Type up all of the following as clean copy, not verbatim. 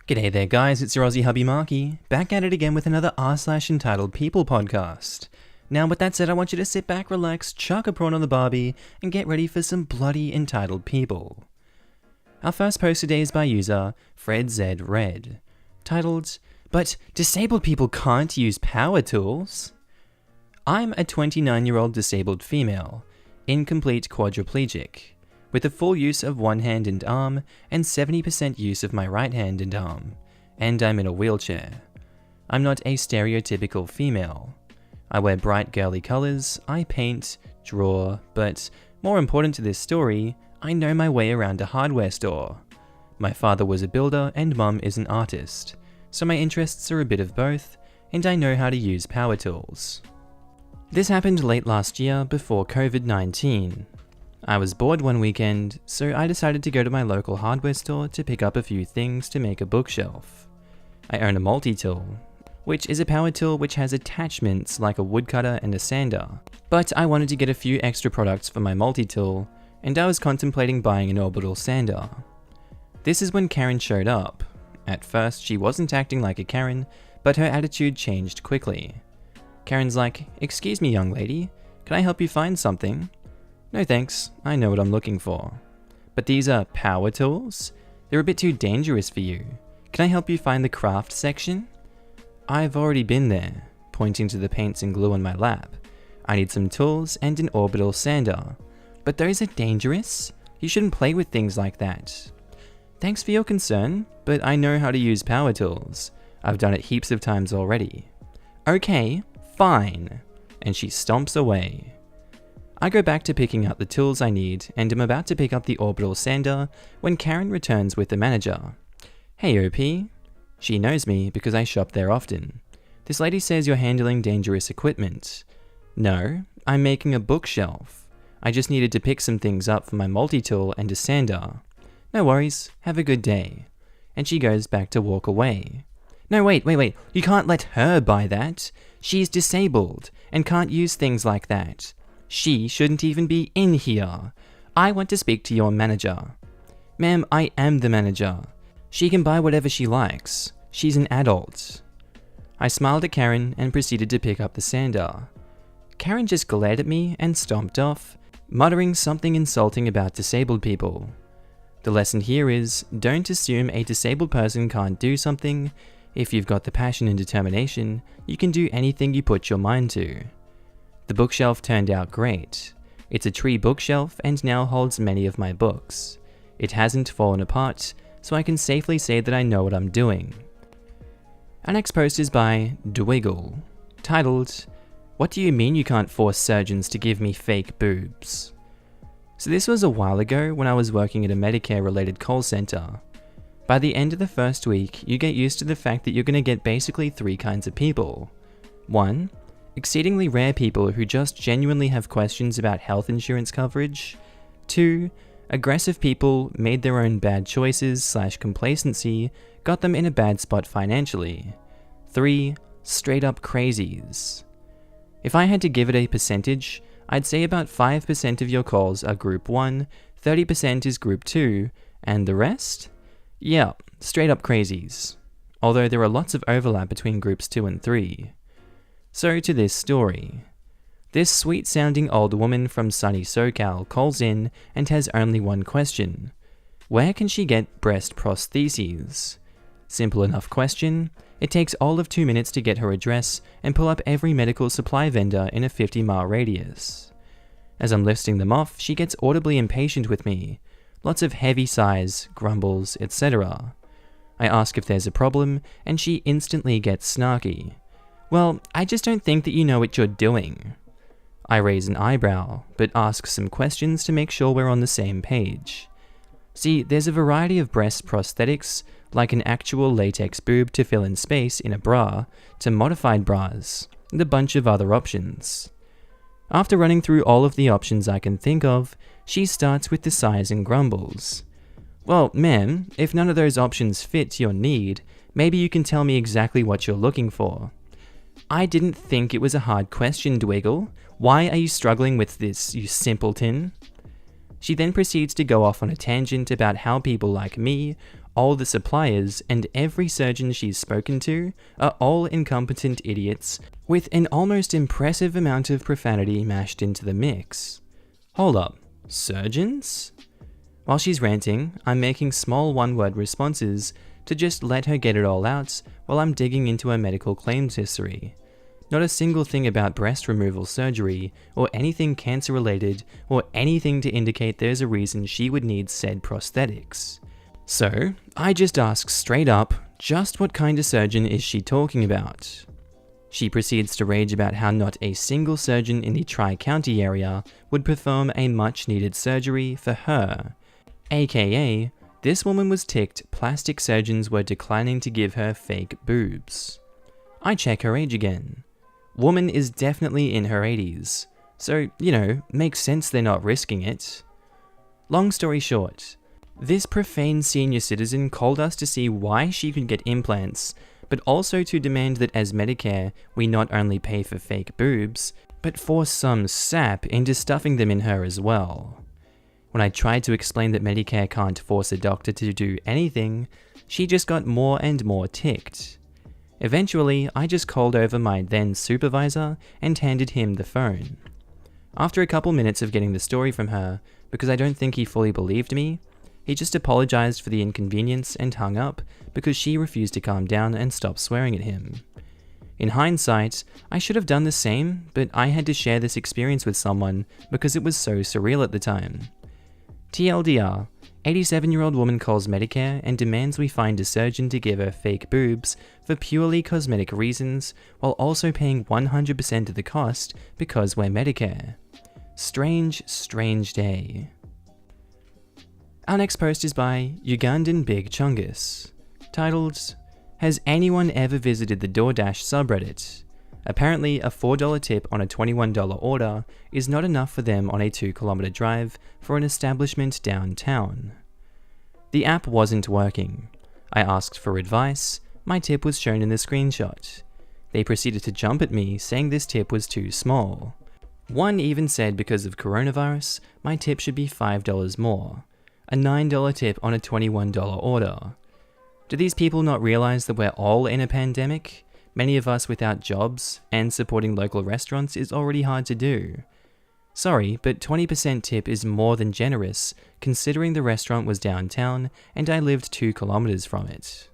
G'day there guys, it's your Aussie Hubby Markee, back at it again with another r/EntitledPeople podcast. Now with that said, I want you to sit back, relax, chuck a prawn on the barbie, and get ready for some bloody entitled people. Our first post today is by user FredZRed, titled, "But disabled people can't use power tools." I'm a 29-year-old disabled female, incomplete quadriplegic, with the full use of one hand and arm, and 70% use of my right hand and arm, and I'm in a wheelchair. I'm not a stereotypical female. I wear bright girly colours, I paint, draw, but more important to this story, I know my way around a hardware store. My father was a builder and mum is an artist, so my interests are a bit of both, and I know how to use power tools. This happened late last year before COVID-19. I was bored one weekend, so I decided to go to my local hardware store to pick up a few things to make a bookshelf. I own a multi-tool, which is a power tool which has attachments like a woodcutter and a sander, but I wanted to get a few extra products for my multi-tool, and I was contemplating buying an orbital sander. This is when Karen showed up. At first, she wasn't acting like a Karen, but her attitude changed quickly. Karen's like, "Excuse me, young lady, can I help you find something?" "No thanks, I know what I'm looking for." "But these are power tools? They're a bit too dangerous for you. Can I help you find the craft section?" "I've already been there," pointing to the paints and glue on my lap. "I need some tools and an orbital sander." "But those are dangerous? You shouldn't play with things like that." "Thanks for your concern, but I know how to use power tools. I've done it heaps of times already." "Okay, fine." And she stomps away. I go back to picking out the tools I need and am about to pick up the orbital sander when Karen returns with the manager. "Hey OP." She knows me because I shop there often. "This lady says you're handling dangerous equipment." "No, I'm making a bookshelf. I just needed to pick some things up for my multi-tool and a sander." "No worries, have a good day." And she goes back to walk away. "No, wait, you can't let her buy that. She's disabled and can't use things like that. She shouldn't even be in here. I want to speak to your manager." "Ma'am, I am the manager. She can buy whatever she likes. She's an adult." I smiled at Karen and proceeded to pick up the sander. Karen just glared at me and stomped off, muttering something insulting about disabled people. The lesson here is, don't assume a disabled person can't do something. If you've got the passion and determination, you can do anything you put your mind to. The bookshelf turned out great. It's a tree bookshelf and now holds many of my books. It hasn't fallen apart, so I can safely say that I know what I'm doing. Our next post is by Dwiggle, titled, "What do you mean you can't force surgeons to give me fake boobs?" So this was a while ago when I was working at a Medicare related call center. By the end of the first week, you get used to the fact that you're going to get basically three kinds of people. 1. Exceedingly rare people who just genuinely have questions about health insurance coverage. 2. Aggressive people made their own bad choices / complacency got them in a bad spot financially. 3. Straight up crazies. If I had to give it a percentage, I'd say about 5% of your calls are group 1, 30% is group 2, and the rest? Yeah, straight up crazies. Although there are lots of overlap between groups 2 and 3. So to this story. This sweet-sounding old woman from sunny SoCal calls in and has only one question. Where can she get breast prostheses? Simple enough question. It takes all of 2 minutes to get her address and pull up every medical supply vendor in a 50-mile radius. As I'm listing them off, she gets audibly impatient with me. Lots of heavy sighs, grumbles, etc. I ask if there's a problem, and she instantly gets snarky. "Well, I just don't think that you know what you're doing." I raise an eyebrow, but ask some questions to make sure we're on the same page. See, there's a variety of breast prosthetics, like an actual latex boob to fill in space in a bra, to modified bras, and a bunch of other options. After running through all of the options I can think of, she starts with the sighs and grumbles. "Well, ma'am, if none of those options fit your need, maybe you can tell me exactly what you're looking for." "I didn't think it was a hard question, Dwiggle. Why are you struggling with this, you simpleton?" She then proceeds to go off on a tangent about how people like me all the suppliers, and every surgeon she's spoken to are all incompetent idiots with an almost impressive amount of profanity mashed into the mix. Hold up, surgeons? While she's ranting, I'm making small one-word responses to just let her get it all out while I'm digging into her medical claims history. Not a single thing about breast removal surgery, or anything cancer-related, or anything to indicate there's a reason she would need said prosthetics. So, I just ask straight up, just what kind of surgeon is she talking about? She proceeds to rage about how not a single surgeon in the Tri-County area would perform a much-needed surgery for her. AKA, this woman was ticked plastic surgeons were declining to give her fake boobs. I check her age again. Woman is definitely in her 80s, so, makes sense they're not risking it. Long story short, this profane senior citizen called us to see why she could get implants, but also to demand that as Medicare, we not only pay for fake boobs, but force some sap into stuffing them in her as well. When I tried to explain that Medicare can't force a doctor to do anything, she just got more and more ticked. Eventually, I just called over my then supervisor and handed him the phone. After a couple minutes of getting the story from her, because I don't think he fully believed me, he just apologized for the inconvenience and hung up because she refused to calm down and stop swearing at him. In hindsight, I should have done the same, but I had to share this experience with someone because it was so surreal at the time. TLDR, 87-year-old woman calls Medicare and demands we find a surgeon to give her fake boobs for purely cosmetic reasons while also paying 100% of the cost because we're Medicare. Strange, strange day. Our next post is by Ugandan Big Chungus, titled, Has anyone ever visited the DoorDash subreddit? Apparently, a $4 tip on a $21 order is not enough for them on a 2-kilometer drive for an establishment downtown. The app wasn't working. I asked for advice. My tip was shown in the screenshot. They proceeded to jump at me, saying this tip was too small. One even said because of coronavirus, my tip should be $5 more. A $9 tip on a $21 order. Do these people not realize that we're all in a pandemic? Many of us without jobs, and supporting local restaurants is already hard to do. Sorry, but 20% tip is more than generous, considering the restaurant was downtown and I lived 2 kilometers from it.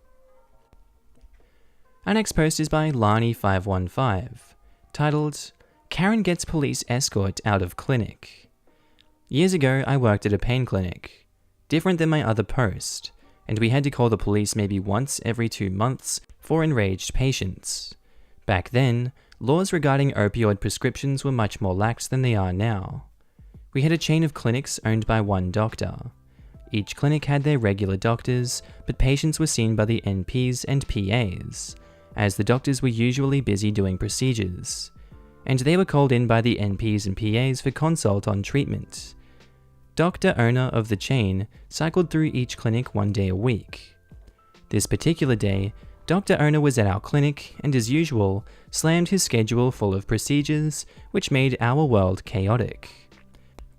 Our next post is by Lani515, titled, Karen Gets Police Escort Out of Clinic. Years ago, I worked at a pain clinic. Different than my other post, and we had to call the police maybe once every 2 months for enraged patients. Back then, laws regarding opioid prescriptions were much more lax than they are now. We had a chain of clinics owned by one doctor. Each clinic had their regular doctors, but patients were seen by the NPs and PAs, as the doctors were usually busy doing procedures, and they were called in by the NPs and PAs for consult on treatment. Doctor owner of the chain cycled through each clinic 1 day a week. This particular day, Dr. Owner was at our clinic and, as usual, slammed his schedule full of procedures, which made our world chaotic.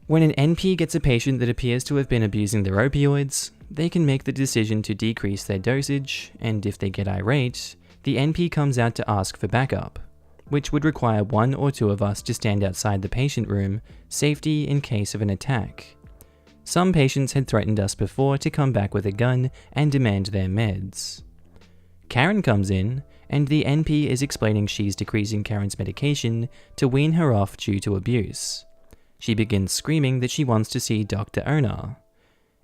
When an NP gets a patient that appears to have been abusing their opioids, they can make the decision to decrease their dosage, and if they get irate, the NP comes out to ask for backup, which would require 1 or 2 of us to stand outside the patient room, safety in case of an attack. Some patients had threatened us before to come back with a gun and demand their meds. Karen comes in, and the NP is explaining she's decreasing Karen's medication to wean her off due to abuse. She begins screaming that she wants to see Dr. Owner.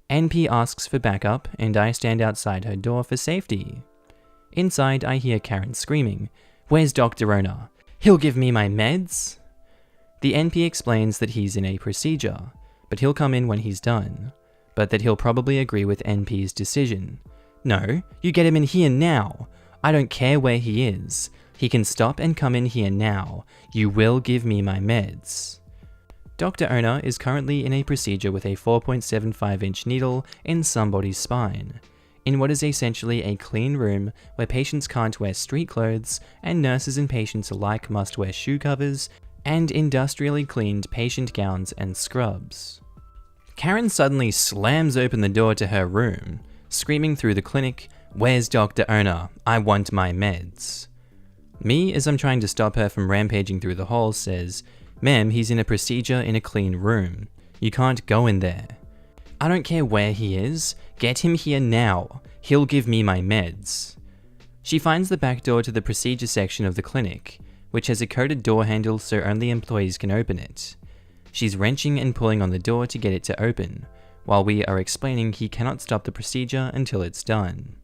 NP asks for backup, and I stand outside her door for safety. Inside, I hear Karen screaming, "Where's Dr. Owner? He'll give me my meds?" The NP explains that he's in a procedure, but he'll come in when he's done, but that he'll probably agree with NP's decision. No, you get him in here now. I don't care where he is. He can stop and come in here now. You will give me my meds. Dr. Owner is currently in a procedure with a 4.75-inch needle in somebody's spine, in what is essentially a clean room where patients can't wear street clothes and nurses and patients alike must wear shoe covers and industrially cleaned patient gowns and scrubs. Karen suddenly slams open the door to her room, screaming through the clinic, "Where's Dr. Owner? I want my meds." Me, as I'm trying to stop her from rampaging through the halls, says, "Ma'am, he's in a procedure in a clean room. You can't go in there." "I don't care where he is. Get him here now. He'll give me my meds." She finds the back door to the procedure section of the clinic, which has a coded door handle so only employees can open it. She's wrenching and pulling on the door to get it to open, while we are explaining he cannot stop the procedure until it's done.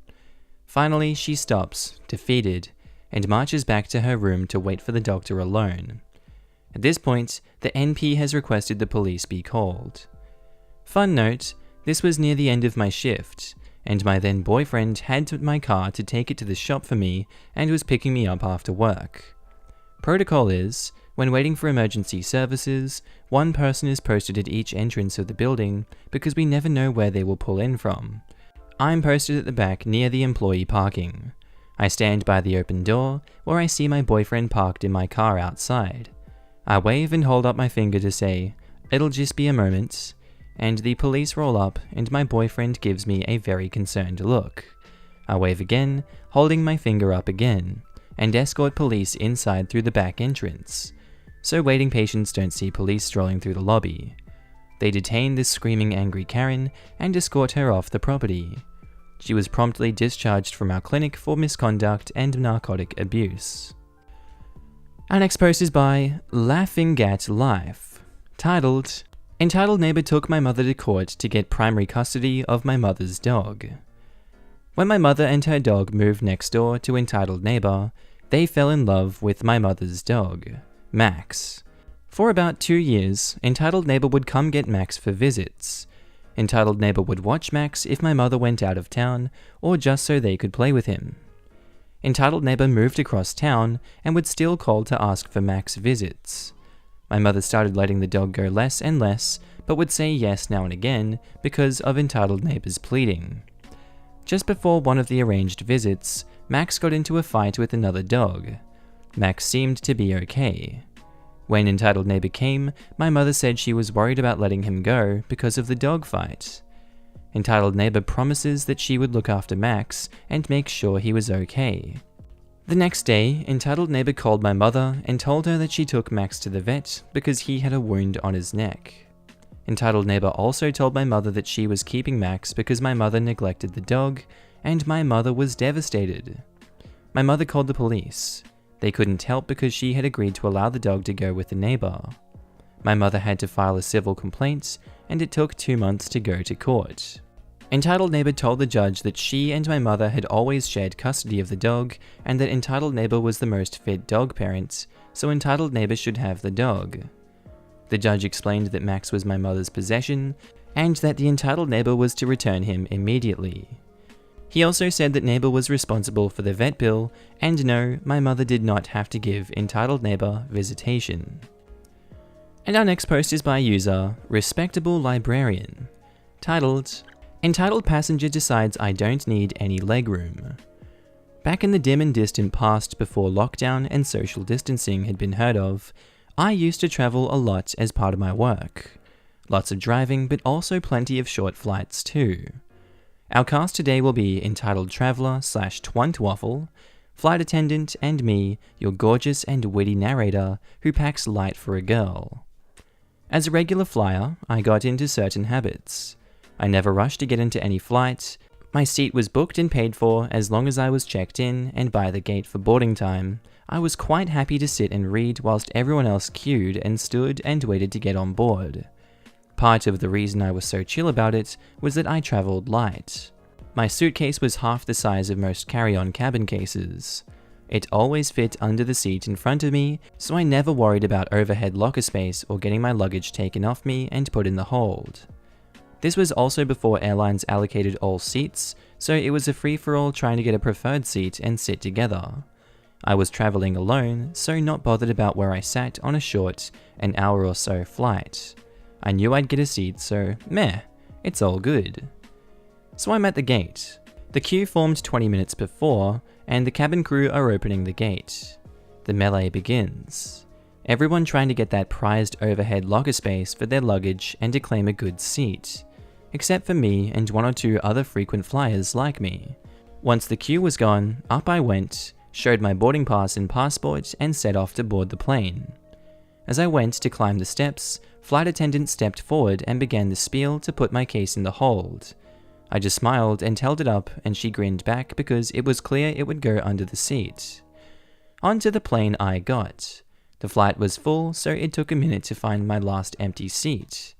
Finally, she stops, defeated, and marches back to her room to wait for the doctor alone. At this point, the NP has requested the police be called. Fun note, this was near the end of my shift, and my then boyfriend had my car to take it to the shop for me and was picking me up after work. Protocol is, when waiting for emergency services, one person is posted at each entrance of the building because we never know where they will pull in from. I'm posted at the back near the employee parking. I stand by the open door where I see my boyfriend parked in my car outside. I wave and hold up my finger to say, "It'll just be a moment," and the police roll up and my boyfriend gives me a very concerned look. I wave again, holding my finger up again, and escort police inside through the back entrance, so waiting patients don't see police strolling through the lobby. They detain this screaming angry Karen and escort her off the property. She was promptly discharged from our clinic for misconduct and narcotic abuse. Our next post is by Laughing at Life, titled, "Entitled Neighbor Took My Mother to Court to Get Primary Custody of My Mother's Dog." When my mother and her dog moved next door to Entitled Neighbor, they fell in love with my mother's dog, Max. For about 2 years, Entitled Neighbor would come get Max for visits. Entitled Neighbor would watch Max if my mother went out of town, or just so they could play with him. Entitled Neighbor moved across town and would still call to ask for Max visits. My mother started letting the dog go less and less, but would say yes now and again because of Entitled Neighbor's pleading. Just before one of the arranged visits, Max got into a fight with another dog. Max seemed to be okay. When Entitled Neighbor came, my mother said she was worried about letting him go because of the dog fight. Entitled Neighbor promises that she would look after Max and make sure he was okay. The next day, Entitled Neighbor called my mother and told her that she took Max to the vet because he had a wound on his neck. Entitled Neighbor also told my mother that she was keeping Max because my mother neglected the dog, and my mother was devastated. My mother called the police. They couldn't help because she had agreed to allow the dog to go with the neighbor. My mother had to file a civil complaint, and it took 2 months to go to court. Entitled Neighbor told the judge that she and my mother had always shared custody of the dog, and that Entitled Neighbor was the most fit dog parent, so Entitled Neighbor should have the dog. The judge explained that Max was my mother's possession, and that the Entitled Neighbor was to return him immediately. He also said that Neighbor was responsible for the vet bill, and no, my mother did not have to give Entitled Neighbor visitation. And our next post is by user Respectable Librarian, titled, "Entitled Passenger Decides I Don't Need Any Legroom." Back in the dim and distant past before lockdown and social distancing had been heard of, I used to travel a lot as part of my work. Lots of driving, but also plenty of short flights too. Our cast today will be Entitled Traveller / Twantwaffle, Flight Attendant, and me, your gorgeous and witty narrator who packs light for a girl. As a regular flyer, I got into certain habits. I never rushed to get into any flight. My seat was booked and paid for as long as I was checked in and by the gate for boarding time. I was quite happy to sit and read whilst everyone else queued and stood and waited to get on board. Part of the reason I was so chill about it was that I travelled light. My suitcase was half the size of most carry-on cabin cases. It always fit under the seat in front of me, so I never worried about overhead locker space or getting my luggage taken off me and put in the hold. This was also before airlines allocated all seats, so it was a free-for-all trying to get a preferred seat and sit together. I was travelling alone, so not bothered about where I sat on a short, an hour or so flight. I knew I'd get a seat, so meh, it's all good. So I'm at the gate. The queue formed 20 minutes before, and the cabin crew are opening the gate. The melee begins. Everyone trying to get that prized overhead locker space for their luggage and to claim a good seat. except for me and 1 or 2 other frequent flyers like me. Once the queue was gone, up I went, showed my boarding pass and passport, and set off to board the plane. As I went to climb the steps, flight attendant stepped forward and began the spiel to put my case in the hold. I just smiled and held it up, and she grinned back because it was clear it would go under the seat. Onto the plane I got. The flight was full, so it took a minute to find my last empty seat.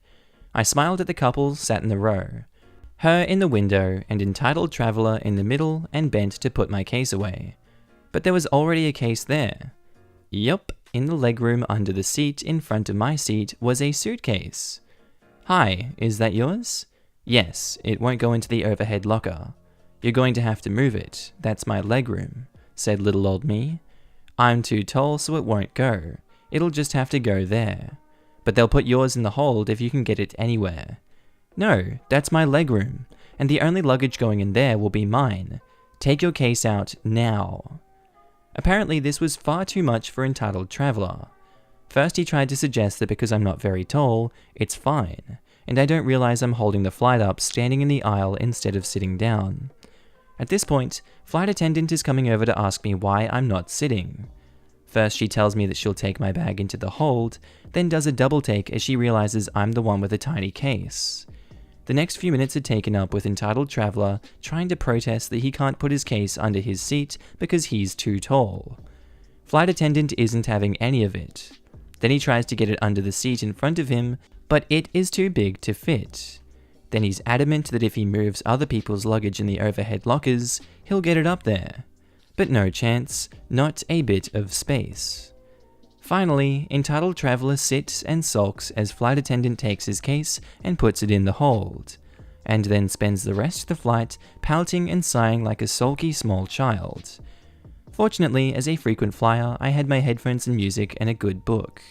I smiled at the couple sat in the row. Her in the window and entitled traveller in the middle, and bent to put my case away. But there was already a case there. Yup, in the legroom under the seat in front of my seat was a suitcase. "Hi, is that yours?" "Yes, it won't go into the overhead locker. You're going to have to move it, that's my legroom," said little old me. "I'm too tall so it won't go. It'll just have to go there. But they'll put yours in the hold if you can get it anywhere." "No, that's my legroom, and the only luggage going in there will be mine. Take your case out now." Apparently this was far too much for entitled traveller. First he tried to suggest that because I'm not very tall, it's fine, and I don't realize I'm holding the flight up standing in the aisle instead of sitting down. At this point, flight attendant is coming over to ask me why I'm not sitting. First she tells me that she'll take my bag into the hold, then does a double take as she realizes I'm the one with a tiny case. The next few minutes are taken up with entitled traveller trying to protest that he can't put his case under his seat because he's too tall. Flight attendant isn't having any of it. Then he tries to get it under the seat in front of him, but it is too big to fit. Then he's adamant that if he moves other people's luggage in the overhead lockers, he'll get it up there. But no chance, not a bit of space. Finally, entitled traveller sits and sulks as flight attendant takes his case and puts it in the hold, and then spends the rest of the flight pouting and sighing like a sulky small child. Fortunately, as a frequent flyer, I had my headphones and music and a good book.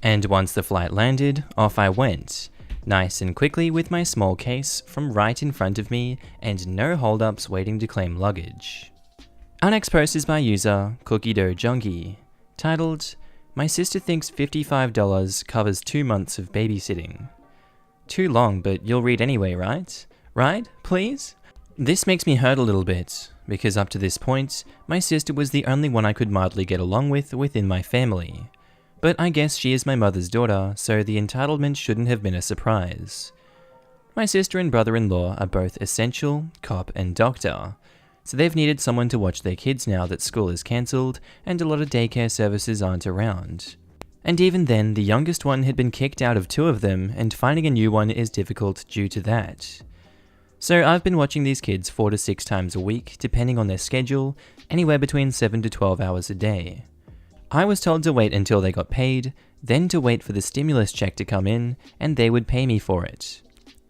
And once the flight landed, off I went, nice and quickly with my small case from right in front of me and no hold-ups waiting to claim luggage. Our next post is by user Cookie Dough Junkie, titled, "My sister thinks $55 covers 2 months of babysitting." Too long, but you'll read anyway, right? Right? Please? This makes me hurt a little bit, because up to this point, my sister was the only one I could mildly get along with within my family. But I guess she is my mother's daughter, so the entitlement shouldn't have been a surprise. My sister and brother-in-law are both essential, cop and doctor, so they've needed someone to watch their kids now that school is cancelled and a lot of daycare services aren't around. And even then, the youngest one had been kicked out of 2 of them, and finding a new one is difficult due to that. So I've been watching these kids 4 to 6 times a week, depending on their schedule, anywhere between 7 to 12 hours a day. I was told to wait until they got paid, then to wait for the stimulus check to come in, and they would pay me for it.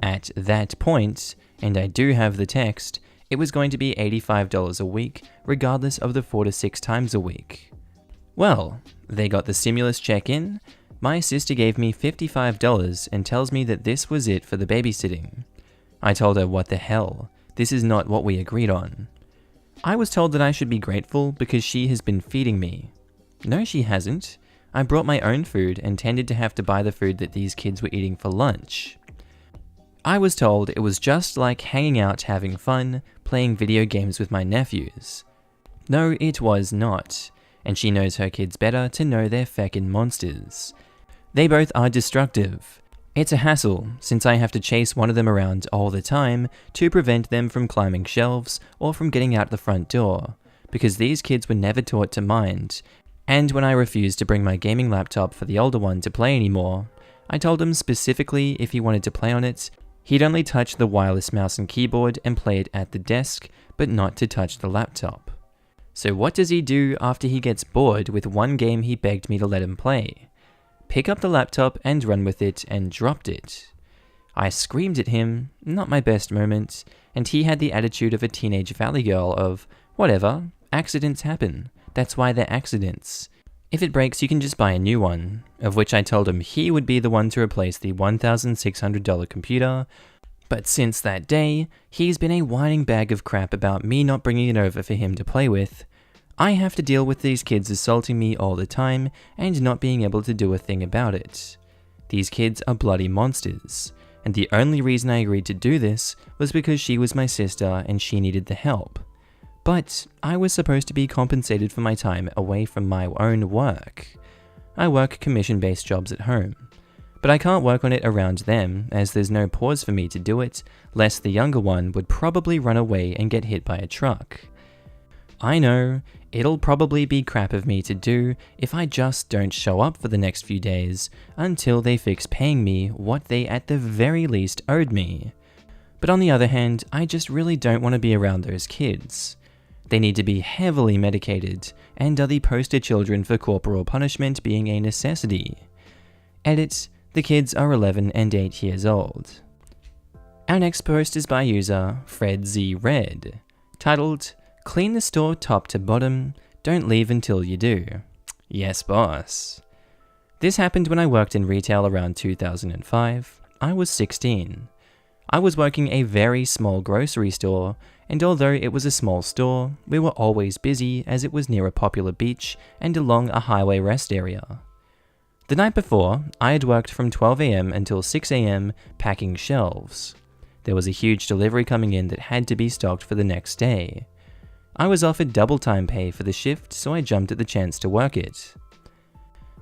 At that point, and I do have the text, it was going to be $85 a week, regardless of the 4 to 6 times a week. Well, they got the stimulus check in, my sister gave me $55 and tells me that this was it for the babysitting. I told her what the hell, this is not what we agreed on. I was told that I should be grateful because she has been feeding me. No, she hasn't. I brought my own food and tended to have to buy the food that these kids were eating for lunch. I was told it was just like hanging out having fun, playing video games with my nephews. No, it was not, and she knows her kids better to know they're feckin' monsters. They both are destructive. It's a hassle, since I have to chase one of them around all the time to prevent them from climbing shelves or from getting out the front door, because these kids were never taught to mind, and when I refused to bring my gaming laptop for the older one to play anymore, I told him specifically if he wanted to play on it, he'd only touch the wireless mouse and keyboard and play it at the desk, but not to touch the laptop. So what does he do after he gets bored with one game he begged me to let him play? Pick up the laptop and run with it and dropped it. I screamed at him, not my best moment, and he had the attitude of a teenage valley girl of, whatever, accidents happen, that's why they're accidents. If it breaks you can just buy a new one, of which I told him he would be the one to replace the $1,600 computer, but since that day, he's been a whining bag of crap about me not bringing it over for him to play with. I have to deal with these kids assaulting me all the time and not being able to do a thing about it. These kids are bloody monsters. and the only reason I agreed to do this was because she was my sister and she needed the help. But I was supposed to be compensated for my time away from my own work. I work commission-based jobs at home, but I can't work on it around them as there's no pause for me to do it, lest the younger one would probably run away and get hit by a truck. I know, it'll probably be crap of me to do if I just don't show up for the next few days until they fix paying me what they at the very least owed me. But on the other hand, I just really don't want to be around those kids. They need to be heavily medicated and are the poster children for corporal punishment being a necessity. Edit, the kids are 11 and 8 years old. Our next post is by user Fred Z Red, titled, "Clean the store top to bottom, don't leave until you do." Yes, boss. This happened when I worked in retail around 2005. I was 16. I was working a very small grocery store, and although it was a small store, we were always busy as it was near a popular beach and along a highway rest area. The night before, I had worked from 12 AM until 6 AM packing shelves. There was a huge delivery coming in that had to be stocked for the next day. I was offered double time pay for the shift, so I jumped at the chance to work it.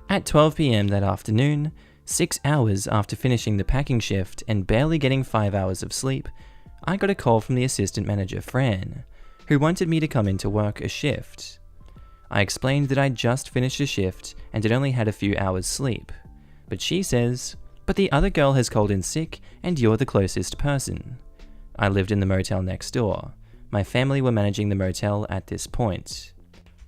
At 12 PM that afternoon, 6 hours after finishing the packing shift and barely getting 5 hours of sleep, I got a call from the assistant manager Fran, who wanted me to come in to work a shift. I explained that I'd just finished a shift and had only had a few hours sleep, but she says, "But the other girl has called in sick and you're the closest person." I lived in the motel next door. My family were managing the motel at this point.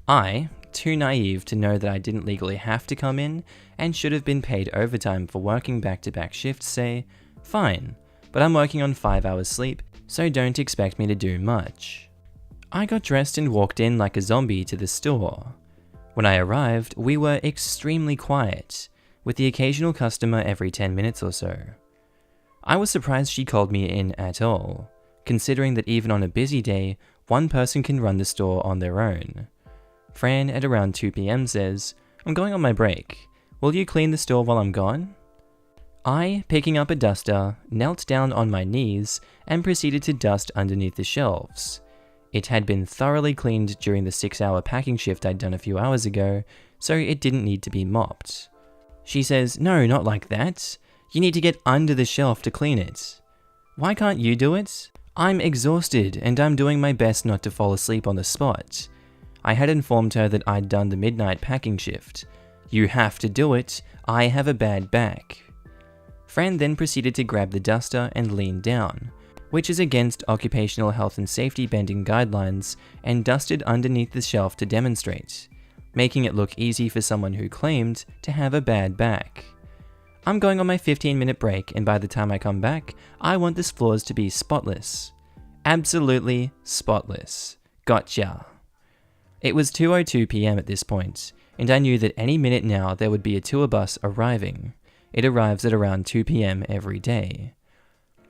I, too naive to know that I didn't legally have to come in and should have been paid overtime for working back-to-back shifts, say, "Fine, but I'm working on 5 hours sleep, so don't expect me to do much." I got dressed and walked in like a zombie to the store. When I arrived, we were extremely quiet, with the occasional customer every 10 minutes or so. I was surprised she called me in at all, considering that even on a busy day, one person can run the store on their own. Fran at around 2 PM says, "I'm going on my break. Will you clean the store while I'm gone?" I, picking up a duster, knelt down on my knees and proceeded to dust underneath the shelves. It had been thoroughly cleaned during the 6-hour packing shift I'd done a few hours ago, so it didn't need to be mopped. She says, "No, not like that. You need to get under the shelf to clean it." "Why can't you do it?" "I'm exhausted and I'm doing my best not to fall asleep on the spot." I had informed her that I'd done the midnight packing shift. "You have to do it. I have a bad back." Fran then proceeded to grab the duster and lean down, which is against occupational health and safety bending guidelines, and dusted underneath the shelf to demonstrate, making it look easy for someone who claimed to have a bad back. "I'm going on my 15-minute break, and by the time I come back, I want this floors to be spotless." Absolutely spotless. Gotcha. It was 2:02 PM at this point, and I knew that any minute now there would be a tour bus arriving. It arrives at around 2 PM every day.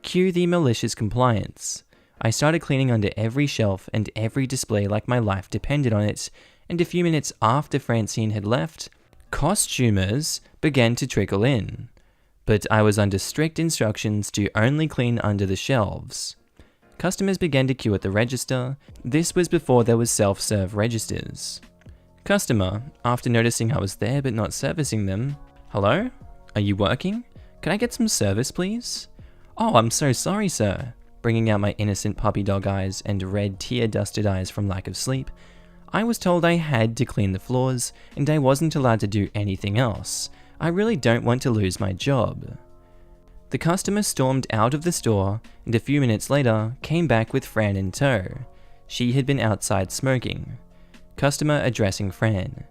Cue the malicious compliance. I started cleaning under every shelf and every display like my life depended on it, and a few minutes after Francine had left, costumers began to trickle in. But I was under strict instructions to only clean under the shelves. Customers began to queue at the register. This was before there was self-serve registers. Customer, after noticing I was there but not servicing them, "Hello? Are you working? Can I get some service, please?" "Oh, I'm so sorry, sir," bringing out my innocent puppy dog eyes and red tear-dusted eyes from lack of sleep. "I was told I had to clean the floors, and I wasn't allowed to do anything else. I really don't want to lose my job." The customer stormed out of the store, and a few minutes later came back with Fran in tow. She had been outside smoking. Customer addressing Fran.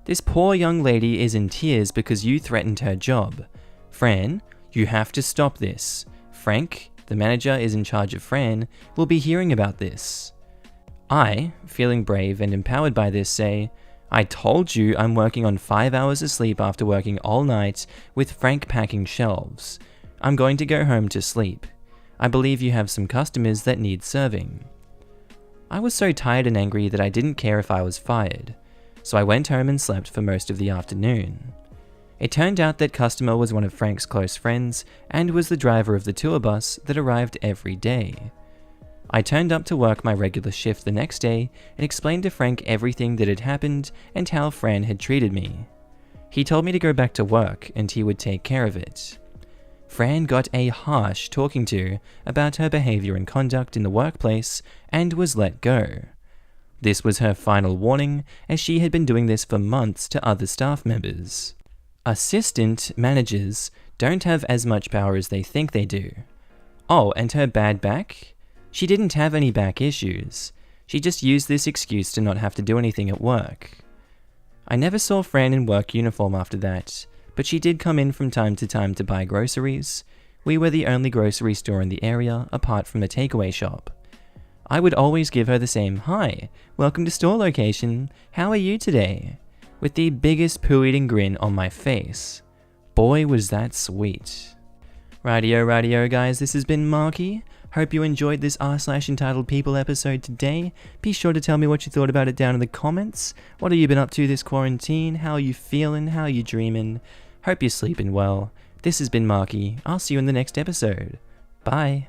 "This poor young lady is in tears because you threatened her job. Fran, you have to stop this. Frank, the manager is in charge of Fran, will be hearing about this." I, feeling brave and empowered by this, say, "I told you I'm working on 5 hours of sleep after working all night with Frank packing shelves. I'm going to go home to sleep. I believe you have some customers that need serving." I was so tired and angry that I didn't care if I was fired, so I went home and slept for most of the afternoon. It turned out that customer was one of Frank's close friends and was the driver of the tour bus that arrived every day. I turned up to work my regular shift the next day and explained to Frank everything that had happened and how Fran had treated me. He told me to go back to work and he would take care of it. Fran got a harsh talking to about her behavior and conduct in the workplace and was let go. This was her final warning, as she had been doing this for months to other staff members. Assistant managers don't have as much power as they think they do. Oh, and her bad back? She didn't have any back issues. She just used this excuse to not have to do anything at work. I never saw Fran in work uniform after that, but she did come in from time to time to buy groceries. We were the only grocery store in the area apart from the takeaway shop. I would always give her the same "Hi, welcome to store location, how are you today?" with the biggest poo-eating grin on my face. Boy, was that sweet. Rightio guys, this has been Markee. Hope you enjoyed this r/EntitledPeople episode today. Be sure to tell me what you thought about it down in the comments. What have you been up to this quarantine? How are you feeling? How are you dreaming? Hope you're sleeping well. This has been Markee. I'll see you in the next episode. Bye.